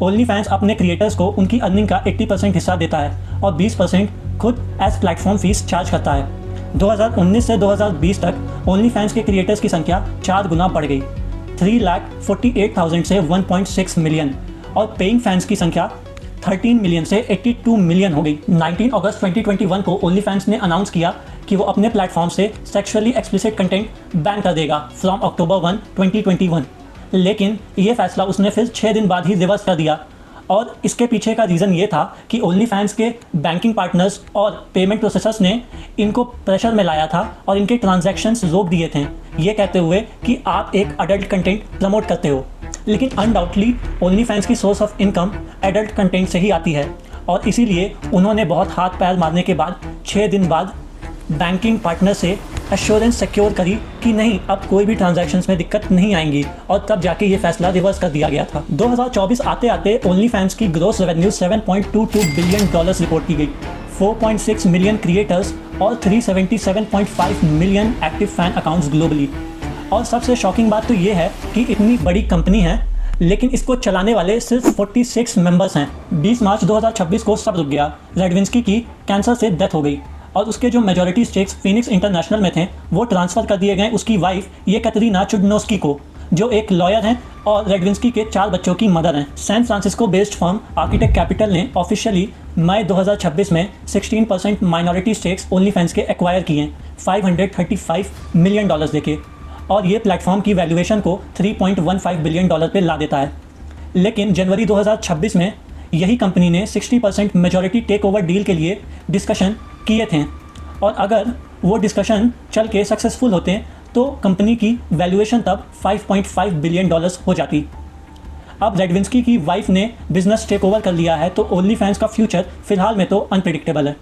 Only fans अपने creators को उनकी अर्निंग का 80% हिस्सा देता है और 20% खुद एज प्लेटफॉर्म फीस चार्ज करता है। 2019 से 2020 तक ओनली फैंस के क्रिएटर्स की संख्या 4 गुना बढ़ गई, 3,48,000 से 1.6 मिलियन, और पेइंग फैंस की संख्या 13 मिलियन से 82 मिलियन हो गई। 19 अगस्त 2021 को ओनली फैंस ने अनाउंस किया कि वो अपने प्लेटफॉर्म से सेक्सुअली एक्सप्लिसिट कंटेंट बैन कर देगा फ्रॉम अक्टूबर 1, 2021। लेकिन ये फैसला उसने फिर 6 दिन बाद ही रिवर्स कर दिया, और इसके पीछे का रीज़न ये था कि ओनली फैंस के बैंकिंग पार्टनर्स और पेमेंट प्रोसेसर्स ने इनको प्रेशर में लाया था और इनके ट्रांजैक्शंस रोक दिए थे, ये कहते हुए कि आप एक अडल्ट कंटेंट प्रमोट करते हो। लेकिन अनडाउटली ओनली फैंस की source of income adult content से ही आती है, और इसीलिए उन्होंने बहुत हाथ पैर मारने के बाद 6 दिन बाद बैंकिंग पार्टनर से एश्योरेंस सिक्योर करी कि नहीं, अब कोई भी ट्रांजैक्शंस में दिक्कत नहीं आएंगी, और तब जाके ये फैसला रिवर्स कर दिया गया था। 2024 आते आते ओनली फैंस की ग्रॉस रेवेन्यू $7.22 बिलियन रिपोर्ट की गई, 4.6 मिलियन क्रिएटर्स और 377.5 million active fan accounts globally. और सबसे शॉकिंग बात तो ये है कि इतनी बड़ी कंपनी है लेकिन इसको चलाने वाले सिर्फ 46 मेंबर्स हैं। 20 मार्च 2026 को सब रुक गया। रेडविंस्की की कैंसर से डेथ हो गई और उसके जो मेजॉरिटी स्टेक्स फिनिक्स इंटरनेशनल में थे वो ट्रांसफ़र कर दिए गए उसकी वाइफ येकाटेरिना चुडनोस्की को, जो एक लॉयर हैं और रेडविंस्की के 4 बच्चों की मदर हैं। San Francisco based firm Architect Capital ने ऑफिशियली मई 2026 में 16% माइनॉरिटी स्टेक्स ओनली फैंस के एक्वायर किए हैं, $535 मिलियन देके, और ये प्लेटफॉर्म की वैल्यूएशन को $3.15 बिलियन पे ला देता है। लेकिन जनवरी 2026 में यही कंपनी ने 60% मेजॉरिटी टेक ओवर डील के लिए डिस्कशन किए थे, और अगर वो डिस्कशन चल के सक्सेसफुल होते तो कंपनी की वैल्यूएशन तब $5.5 बिलियन हो जाती। अब रेडविंस्की की वाइफ ने बिजनेस टेक ओवर कर लिया है, तो ओनली फैंस का फ्यूचर फिलहाल में तो अनप्रेडिक्टेबल है।